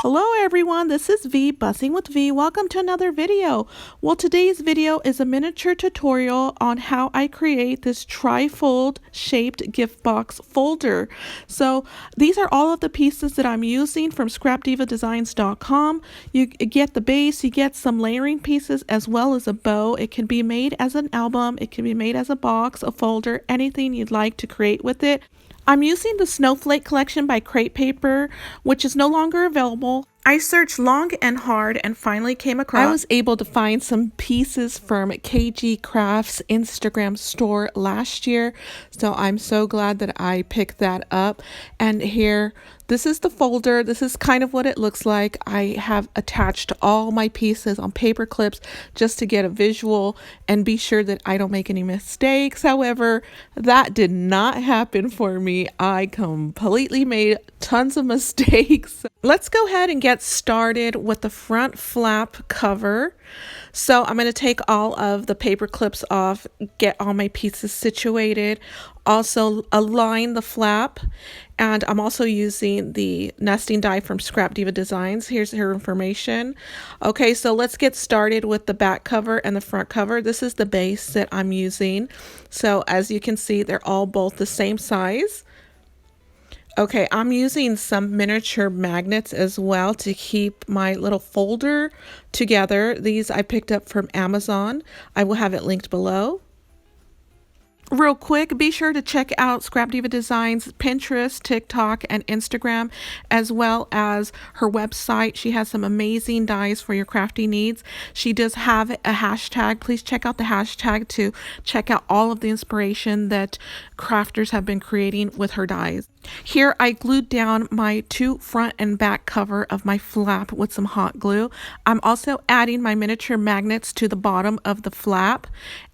Hello everyone, this is V, Buzzing with V. Welcome to another video. Well, today's video is a miniature tutorial on how I create this trifold shaped gift box folder. So these are all of the pieces that I'm using from scrapdivadesigns.com. You get the base, you get some layering pieces as well as a bow. It can be made as an album, it can be made as a box, a folder, anything you'd like to create with it. I'm using the Snowflake collection by Crate Paper, which is no longer available. I searched long and hard and finally came across. I was able to find some pieces from KG Crafts Instagram store last year, so I'm so glad that I picked that up. And here, this is the folder. This is kind of what it looks like. I have attached all my pieces on paper clips just to get a visual and be sure that I don't make any mistakes. However, that did not happen for me. I completely made tons of mistakes. Let's go ahead and get started with the front flap cover. So I'm going to take all of the paper clips off, get all my pieces situated, also align the flap, and I'm also using the nesting die from Scrap Diva Designs. Here's her information. Okay, so let's get started with the back cover and the front cover. This is the base that I'm using. So as you can see, they're all both the same size. Okay, I'm using some miniature magnets as well to keep my little folder together. These I picked up from Amazon. I will have it linked below. Real quick, be sure to check out Scrap Diva Designs Pinterest, TikTok, and Instagram, as well as her website. She has some amazing dies for your crafty needs. She does have a hashtag. Please check out the hashtag to check out all of the inspiration that crafters have been creating with her dies. Here I glued down my two front and back cover of my flap with some hot glue. I'm also adding my miniature magnets to the bottom of the flap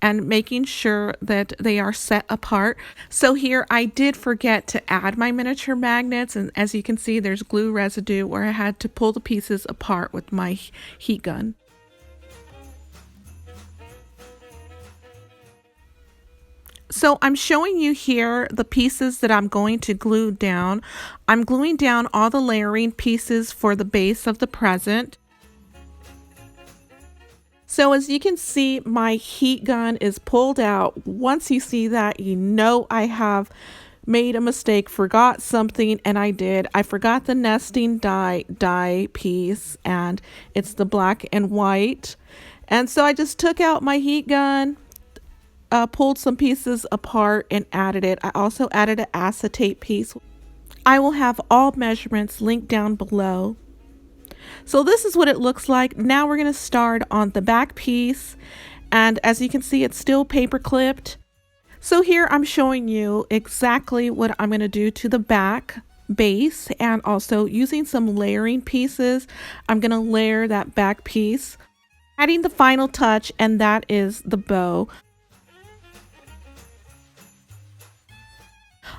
and making sure that they are set apart. So here I did forget to add my miniature magnets, and as you can see there's glue residue where I had to pull the pieces apart with my heat gun. So I'm showing you here the pieces that I'm going to glue down. I'm gluing down all the layering pieces for the base of the present. So as you can see, my heat gun is pulled out. Once you see that, you know I have made a mistake, forgot something, and I did. I forgot the nesting die piece, and it's the black and white. And so I just took out my heat gun, pulled some pieces apart and added it. I also added an acetate piece. I will have all measurements linked down below. So this is what it looks like. Now we're going to start on the back piece, and as you can see, it's still paper clipped. So here I'm showing you exactly what I'm going to do to the back base, and also using some layering pieces, I'm going to layer that back piece, adding the final touch, and that is the bow.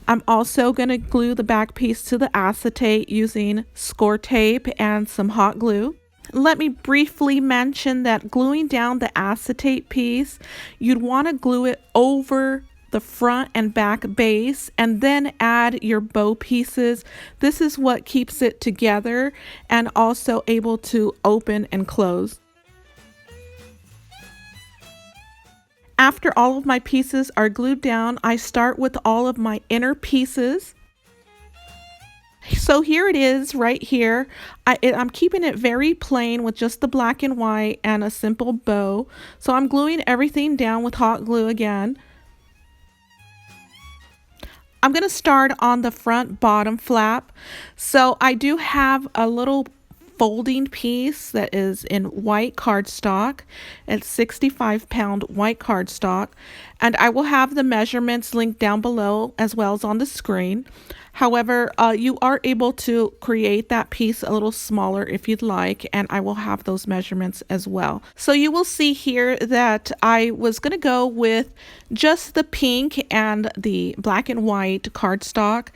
I'm also going to glue the back piece to the acetate using score tape and some hot glue. Let me briefly mention that gluing down the acetate piece, you'd want to glue it over the front and back base and then add your bow pieces. This is what keeps it together and also able to open and close. After all of my pieces are glued down, I start with all of my inner pieces. So here it is right here. I'm keeping it very plain with just the black and white and a simple bow. So I'm gluing everything down with hot glue again. I'm going to start on the front bottom flap. So I do have a little folding piece that is in white cardstock. It's 65-pound white cardstock, and I will have the measurements linked down below as well as on the screen. However, you are able to create that piece a little smaller if you'd like, and I will have those measurements as well. So you will see here that I was going to go with just the pink and the black and white cardstock.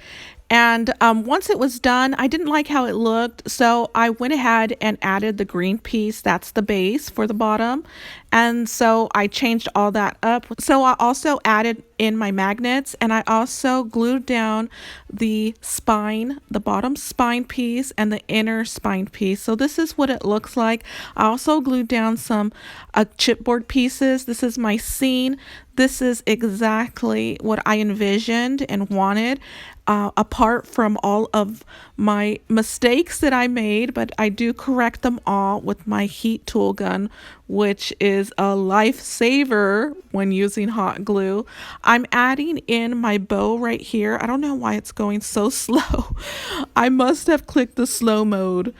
And once it was done, I didn't like how it looked, so I went ahead and added the green piece. That's the base for the bottom. And so I changed all that up. So I also added in my magnets, and I also glued down the spine, the bottom spine piece and the inner spine piece. So this is what it looks like. I also glued down some chipboard pieces. This is my scene. This is exactly what I envisioned and wanted, apart from all of my mistakes that I made, but I do correct them all with my heat tool gun, which is a lifesaver when using hot glue. I'm adding in my bow right here. I don't know why it's going so slow. I must have clicked the slow mode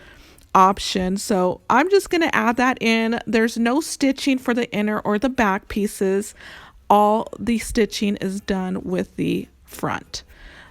option, so I'm just going to add that in. There's no stitching for the inner or the back pieces. All the stitching is done with the front.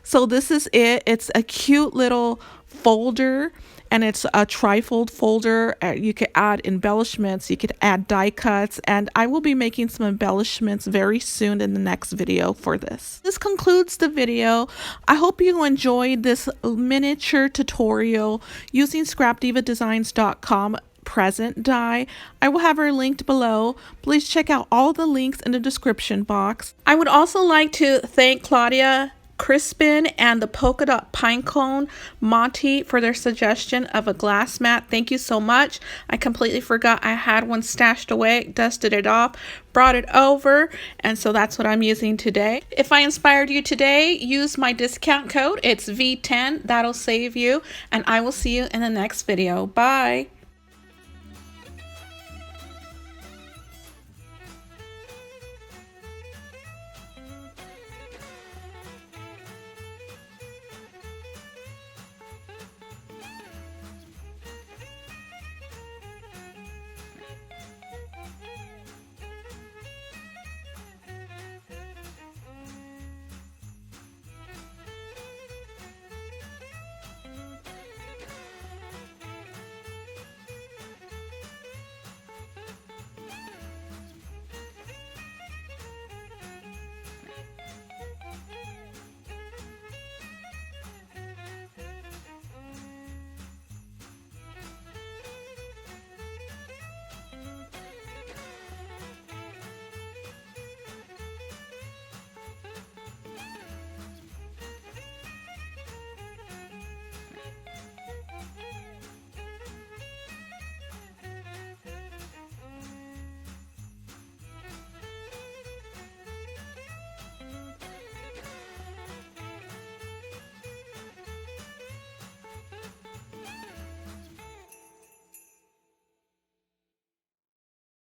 So this is it. It's a cute little folder, and it's a trifold folder. You could add embellishments, you could add die cuts, and I will be making some embellishments very soon in the next video for this. This concludes the video. I hope you enjoyed this miniature tutorial using scrapdivadesigns.com present die. I will have her linked below. Please check out all the links in the description box. I would also like to thank Claudia Crispin and the polka dot pinecone Monti for their suggestion of a glass mat. Thank you so much. I completely forgot I had one stashed away, dusted it off, brought it over, and so that's what I'm using today. If I inspired you today, use my discount code. It's V10. That'll save you, and I will see you in the next video. Bye.